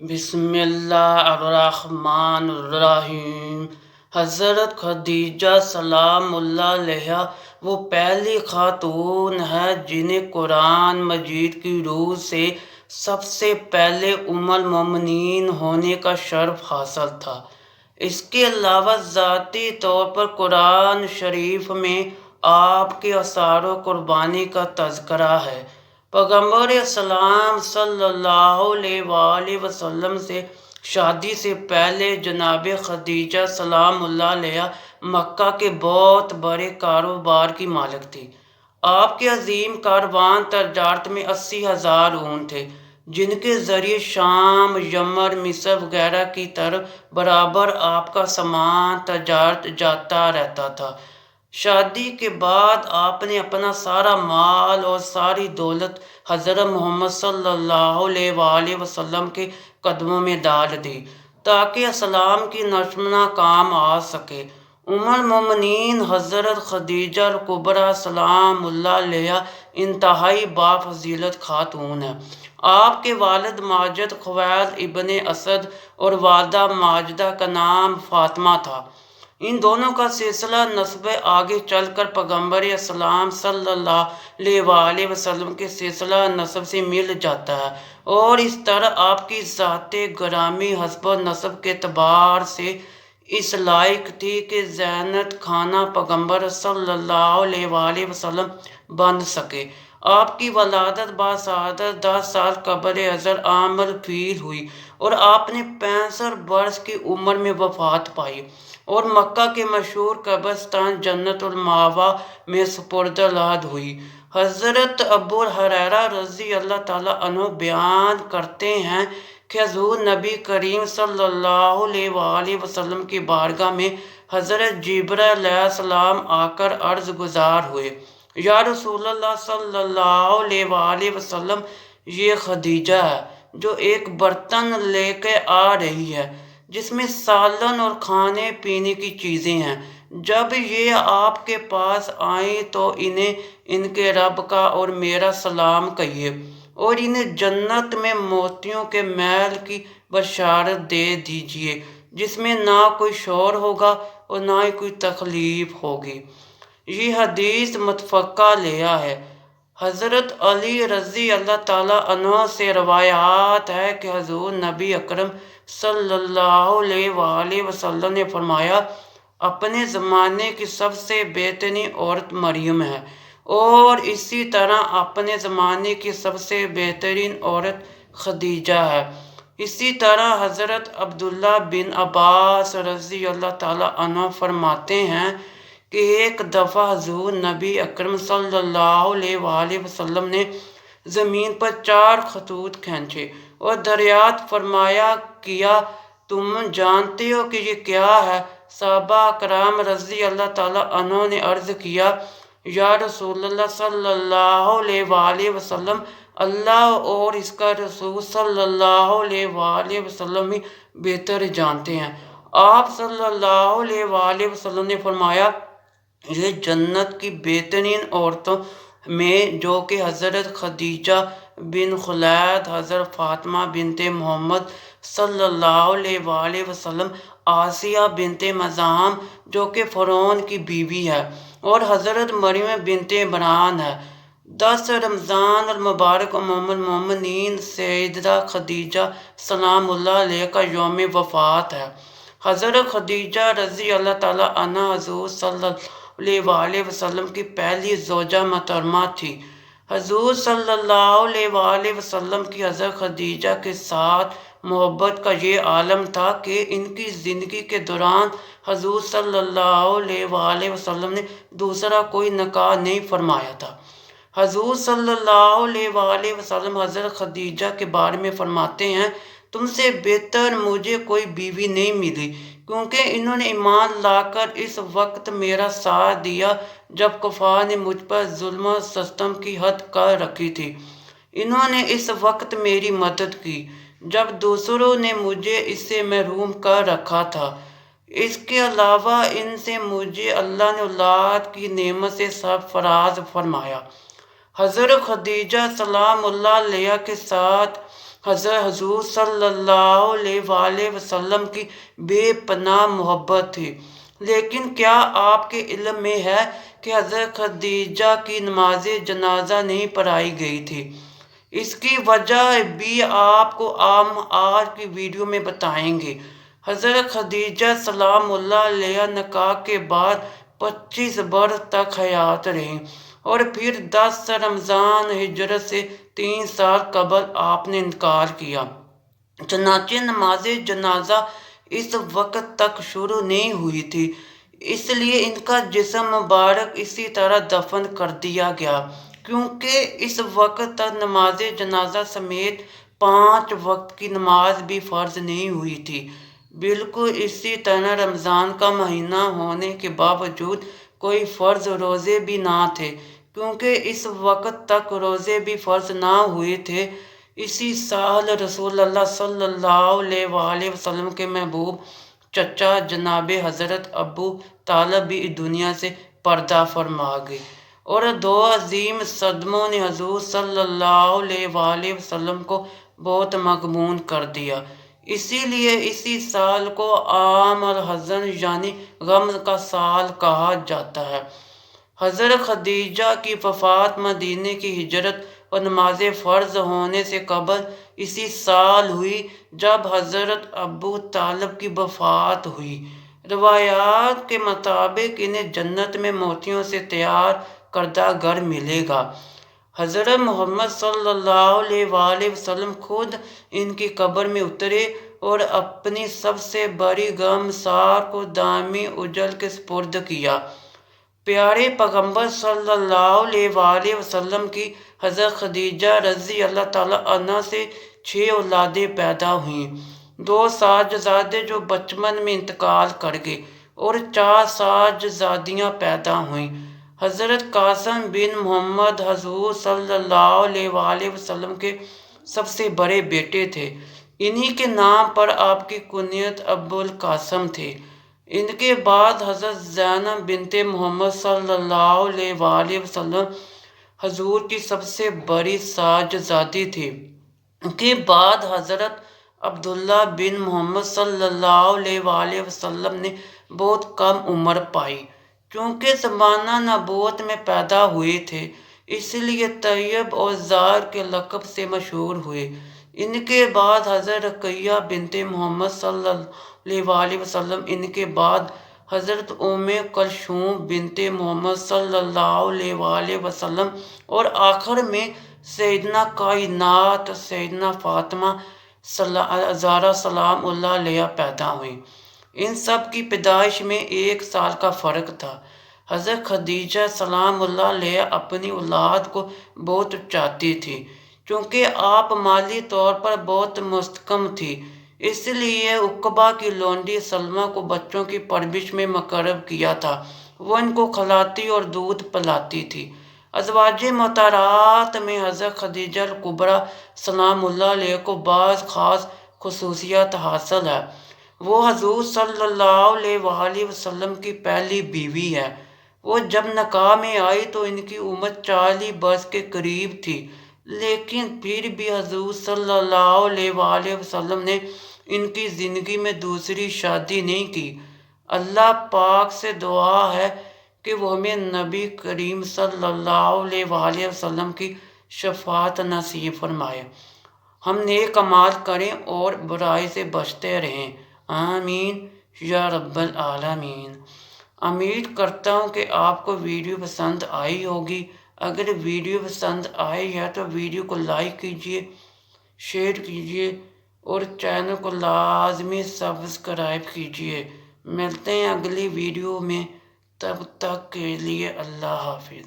بسم اللہ الرحمن الرحیم۔ حضرت خدیجہ سلام اللہ علیہا وہ پہلی خاتون ہے جنہیں قرآن مجید کی روح سے سب سے پہلے ام المومنین ہونے کا شرف حاصل تھا۔ اس کے علاوہ ذاتی طور پر قرآن شریف میں آپ کے آثار و قربانی کا تذکرہ ہے۔ پیغمبر اسلام صلی اللہ علیہ وآلہ وسلم سے شادی سے پہلے جناب خدیجہ سلام اللہ علیہا مکہ کے بہت بڑے کاروبار کی مالک تھی۔ آپ کے عظیم کاروان تجارت میں 80,000 اونٹ تھے، جن کے ذریعے شام، یمن، مصر وغیرہ کی طرف برابر آپ کا سامان تجارت جاتا رہتا تھا۔ شادی کے بعد آپ نے اپنا سارا مال اور ساری دولت حضرت محمد صلی اللہ علیہ وآلہ وسلم کے قدموں میں ڈال دی تاکہ اسلام کی نشر کام آ سکے۔ ام المومنین حضرت خدیجہ الکبریٰ سلام اللہ علیہا انتہائی بافضیلت خاتون ہیں۔ آپ کے والد ماجد خویلد ابن اسد اور والدہ ماجدہ کا نام فاطمہ تھا۔ ان دونوں کا سلسلہ نسب آگے چل کر پیغمبر اسلام صلی اللہ علیہ وآلہ وسلم کے سلسلہ نسب سے مل جاتا ہے، اور اس طرح آپ کی ذات گرامی حسب نسب کے اعتبار سے اس لائق تھی کہ زینت خانہ پیغمبر صلی اللہ علیہ وآلہ وسلم بن سکے۔ آپ کی ولادت باسعادت 10 سال قبل ازل عام الفیل ہوئی اور آپ نے 65 برس کی عمر میں وفات پائی اور مکہ کے مشہور قبرستان جنت المأویٰ میں سپرد الحد ہوئی۔ حضرت ابو ہریرہ رضی اللہ تعالیٰ عنہ بیان کرتے ہیں کہ حضور نبی کریم صلی اللہ علیہ وآلہ وسلم کی بارگاہ میں حضرت جبرائیل علیہ السلام آ کر عرض گزار ہوئے، یا رسول اللہ صلی اللہ علیہ وآلہ وسلم، یہ خدیجہ ہے جو ایک برتن لے کے آ رہی ہے جس میں سالن اور کھانے پینے کی چیزیں ہیں۔ جب یہ آپ کے پاس آئیں تو انہیں ان کے رب کا اور میرا سلام کہیے، اور انہیں جنت میں موتیوں کے محل کی بشارت دے دیجیے جس میں نہ کوئی شور ہوگا اور نہ ہی کوئی تکلیف ہوگی۔ یہ حدیث متفقہ علیہ ہے۔ حضرت علی رضی اللہ تعالیٰ عنہ سے روایات ہے کہ حضور نبی اکرم صلی اللہ علیہ وآلہ وسلم نے فرمایا، اپنے زمانے کی سب سے بہترین عورت مریم ہے، اور اسی طرح اپنے زمانے کی سب سے بہترین عورت خدیجہ ہے۔ اسی طرح حضرت عبداللہ بن عباس رضی اللہ تعالیٰ عنہ فرماتے ہیں کہ ایک دفعہ حضور نبی اکرم صلی اللہ علیہ وآلہ وسلم نے زمین پر 4 خطوط کھینچے اور دریافت فرمایا، کیا تم جانتے ہو کہ یہ کیا ہے؟ صحابہ کرام رضی اللہ تعالیٰ عنہ نے عرض کیا، یا رسول اللہ صلی اللہ علیہ وآلہ وسلم، اللہ اور اس کا رسول صلی اللہ علیہ وآلہ وسلم ہی بہتر جانتے ہیں۔ آپ صلی اللہ علیہ وآلہ وسلم نے فرمایا، یہ جنت کی بہترین عورتوں میں جو کہ حضرت خدیجہ بن خلید، حضرت فاطمہ بنت محمد صلی اللہ علیہ وآلہ وسلم، آسیہ بنت مزاحم جو کہ فرعون کی بیوی ہے، اور حضرت مریم بنت عمران ہے۔ 10 رمضان المبارک ام المومنین سیدہ خدیجہ سلام اللہ علیہ کا یوم وفات ہے۔ حضرت خدیجہ رضی اللہ تعالیٰ عنہ حضور صلی اللہ علیہ وآلہ وسلم کی پہلی زوجہ محترمہ تھی۔ حضور صلی اللہ علیہ وآلہ وسلم کی حضرت خدیجہ کے ساتھ محبت کا یہ عالم تھا کہ ان کی زندگی کے دوران حضور صلی اللہ علیہ وآلہ وسلم نے دوسرا کوئی نکاح نہیں فرمایا تھا۔ حضور صلی اللہ علیہ وآلہ وسلم حضرت خدیجہ کے بارے میں فرماتے ہیں، تم سے بہتر مجھے کوئی بیوی نہیں ملی، کیونکہ انہوں نے ایمان لا کر اس وقت میرا ساتھ دیا جب کفار نے مجھ پر ظلم و ستم کی حد کر رکھی تھی۔ انہوں نے اس وقت میری مدد کی جب دوسروں نے مجھے اس سے محروم کر رکھا تھا۔ اس کے علاوہ ان سے مجھے اللہ نے اولاد کی نعمت سے سرفراز فرمایا۔ حضرت خدیجہ سلام اللہ علیہ کے ساتھ حضرت حضور صلی اللہ علیہ وآلہ وسلم کی بے پناہ محبت تھی۔ لیکن کیا آپ کے علم میں ہے کہ حضرت خدیجہ کی نماز جنازہ نہیں پڑھائی گئی تھی؟ اس کی وجہ بھی آپ کو آج کی ویڈیو میں بتائیں گے۔ حضرت خدیجہ سلام اللہ علیہا نکاح کے بعد 25 برس تک حیات رہیں اور پھر 10 رمضان ہجرت سے 3 سال قبل آپ نے انتقال کیا۔ چنانچہ نماز جنازہ اس وقت تک شروع نہیں ہوئی تھی، اس لیے ان کا جسم مبارک اسی طرح دفن کر دیا گیا، کیونکہ اس وقت تک نماز جنازہ سمیت 5 وقت کی نماز بھی فرض نہیں ہوئی تھی۔ بالکل اسی طرح رمضان کا مہینہ ہونے کے باوجود کوئی فرض روزے بھی نہ تھے، کیونکہ اس وقت تک روزے بھی فرض نہ ہوئے تھے۔ اسی سال رسول اللہ صلی اللہ علیہ وآلہ وسلم کے محبوب چچا جناب حضرت ابو طالب بھی دنیا سے پردہ فرما گئے، اور 2 عظیم صدموں نے حضور صلی اللہ علیہ وآلہ وسلم کو بہت مغموم کر دیا۔ اسی لیے اسی سال کو عام الحزن یعنی غم کا سال کہا جاتا ہے۔ حضرت خدیجہ کی وفات مدینے کی ہجرت اور نماز فرض ہونے سے قبل اسی سال ہوئی جب حضرت ابو طالب کی وفات ہوئی۔ روایات کے مطابق انہیں جنت میں موتیوں سے تیار کردہ گھر ملے گا۔ حضرت محمد صلی اللہ علیہ وآلہ وسلم خود ان کی قبر میں اترے اور اپنی سب سے بڑی غمسار کو دائمی اجل کے سپرد کیا۔ پیارے پیغمبر صلی اللہ علیہ وآلہ وسلم کی حضرت خدیجہ رضی اللہ تعالیٰ عنہا سے 6 اولادیں پیدا ہوئیں۔ 2 صاحبزادے جو بچپن میں انتقال کر گئے اور 4 صاحبزادیاں پیدا ہوئیں۔ حضرت قاسم بن محمد حضور صلی اللہ علیہ وآلہ وسلم کے سب سے بڑے بیٹے تھے۔ انہی کے نام پر آپ کی کنیت ابو القاسم تھے۔ ان کے بعد حضرت زینب بنت محمد صلی اللہ علیہ وآلہ وسلم حضور کی سب سے بڑی صاحبزادی تھی۔ ان کے بعد حضرت عبداللہ بن محمد صلی اللہ علیہ وآلہ وسلم نے بہت کم عمر پائی، کیونکہ زمانہ نبوت میں پیدا ہوئے تھے، اس لیے طیب اور ظاہر کے لقب سے مشہور ہوئے۔ ان کے بعد حضرت رقیہ بنت محمد صلی اللہ علیہ وآلہ وسلم، ان کے بعد حضرت ام کلثوم بنت محمد صلی اللہ علیہ وآلہ وسلم، اور آخر میں سیدنا کائنات سیدنا فاطمہ زہرا سلام اللہ علیہا پیدا ہوئیں۔ ان سب کی پیدائش میں 1 سال کا فرق تھا۔ حضرت خدیجہ سلام اللہ علیہا اپنی اولاد کو بہت چاہتی تھی، کیونکہ آپ مالی طور پر بہت مستحکم تھی، اس لیے عقبہ کی لونڈی سلمہ کو بچوں کی پرورش میں مقرر کیا تھا۔ وہ ان کو کھلاتی اور دودھ پلاتی تھی۔ ازواج مطہرات میں حضرت خدیجہ الکبریٰ سلام اللہ علیہا کو بعض خاص خصوصیات حاصل ہے۔ وہ حضور صلی اللہ علیہ وآلہ وسلم کی پہلی بیوی ہے۔ وہ جب نکاح میں آئی تو ان کی عمر 40 برس کے قریب تھی، لیکن پھر بھی حضور صلی اللہ علیہ وآلہ وسلم نے ان کی زندگی میں دوسری شادی نہیں کی۔ اللہ پاک سے دعا ہے کہ وہ ہمیں نبی کریم صلی اللہ علیہ وآلہ وسلم کی شفاعت نصیب فرمائے۔ ہم نیک اعمال کریں اور برائی سے بچتے رہیں، آمین یا رب العالمین۔ امید کرتا ہوں کہ آپ کو ویڈیو پسند آئی ہوگی۔ اگر ویڈیو پسند آئی ہے تو ویڈیو کو لائک کیجیے، شیئر کیجیے اور چینل کو لازمی سبسکرائب کیجیے۔ ملتے ہیں اگلی ویڈیو میں، تب تک کے لیے اللہ حافظ۔